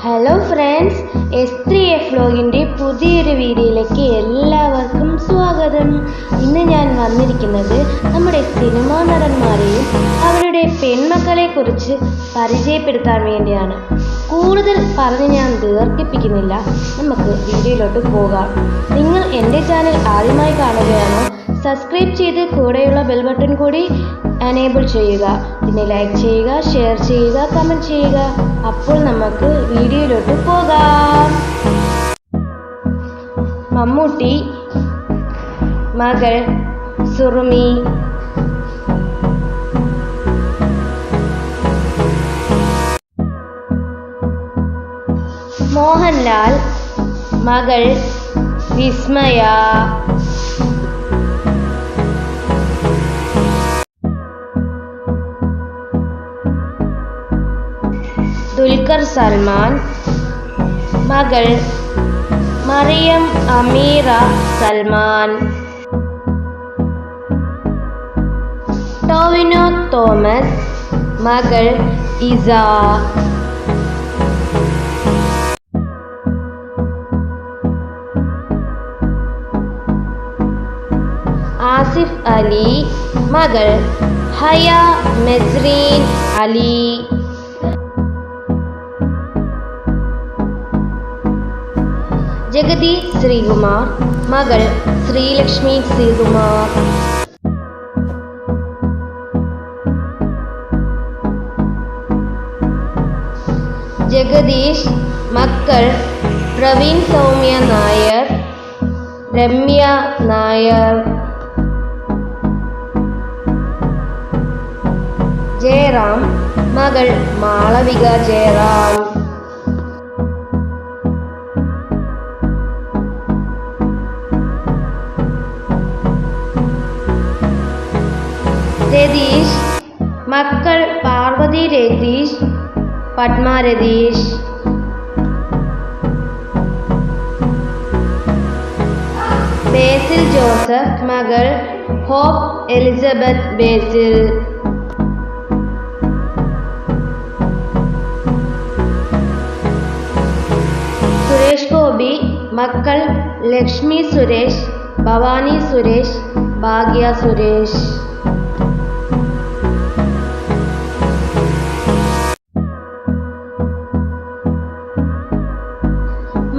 Hello friends, S3F വ്ലോഗിൻ്റെ പുതിയൊരു വീഡിയോയിലേക്ക് എല്ലാവർക്കും സ്വാഗതം. ഇന്ന് ഞാൻ വന്നിരിക്കുന്നത് നമ്മുടെ സിനിമാ നടന്മാരെയും അവരുടെ പെൺമക്കളെക്കുറിച്ച് പരിചയപ്പെടുത്താൻ വേണ്ടിയാണ്. കൂടുതൽ പറഞ്ഞ് ഞാൻ ദീർഘിപ്പിക്കുന്നില്ല, നമുക്ക് വീഡിയോയിലോട്ട് പോകാം. നിങ്ങൾ എൻ്റെ ചാനൽ ആദ്യമായി കാണുകയാണോ? സബ്സ്ക്രൈബ് ചെയ്ത് കൂടെയുള്ള ബെൽ ബട്ടൺ കൂടി എനേബിൾ ചെയ്യുക. പിന്നെ ലൈക്ക് ചെയ്യുക, ഷെയർ ചെയ്യുക, കമൻറ്റ് ചെയ്യുക. അപ്പോൾ നമുക്ക് വീഡിയോയിലോട്ട് പോകാം. മമ്മൂട്ടി, മകൾ സുറുമി. മോഹൻലാൽ, മകൾ വിസ്മയ. ദുൽഖർ സൽമാൻ, മകൾ മറിയം അമീറ സൽമാൻ. ടോവിനോ തോമസ്, മകൾ ഇസ. ആസിഫ് അലി, മകൾ ഹയ മെസ്രീൻ അലി. ജഗതി ശ്രീകുമാർ, മകൾ ശ്രീലക്ഷ്മി ശ്രീകുമാർ. ജഗദീഷ്, മക്കൾ പ്രവീൺ സൗമ്യ നായർ, രമ്യ നായർ. ജയറാം, മകൾ മാളവിക ജയറാം. രതീഷ്, മക്കൾ പാർവതി രതീഷ്, പത്മ രതീഷ്. ബേസിൽ ജോസഫ്, മകൾ ഹോപ്പ് എലിസബത്ത് ബേസിൽ. സുരേഷ് ഗോപി, മക്കൾ ലക്ഷ്മി സുരേഷ്, ഭവാനി സുരേഷ്, ഭാഗ്യ സുരേഷ്.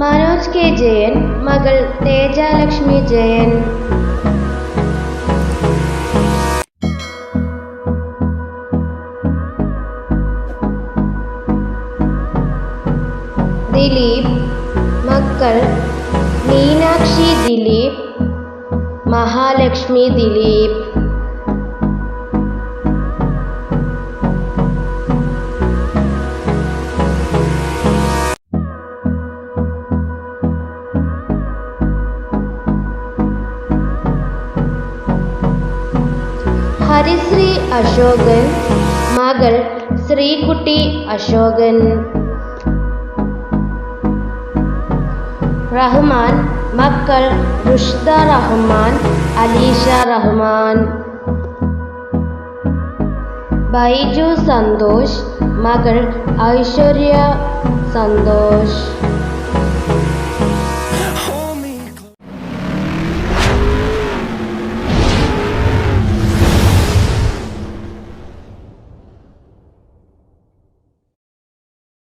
മനോജ് കെ ജയൻ, മകൾ തേജലക്ഷ്മി ജയൻ. ദിലീപ്, മക്കൾ മീനാക്ഷി ദിലീപ്, മഹാലക്ഷ്മി ദിലീപ്. ഹരിശ്രീ അശോകൻ, മകൾ ശ്രീകുട്ടി അശോകൻ. റഹ്മാൻ, മക്കൾ റുഷ്ദ റഹ്മാൻ, അലീഷ റഹ്മാൻ. ബൈജു സന്തോഷ്, മകൾ ഐശ്വര്യ സന്തോഷ്.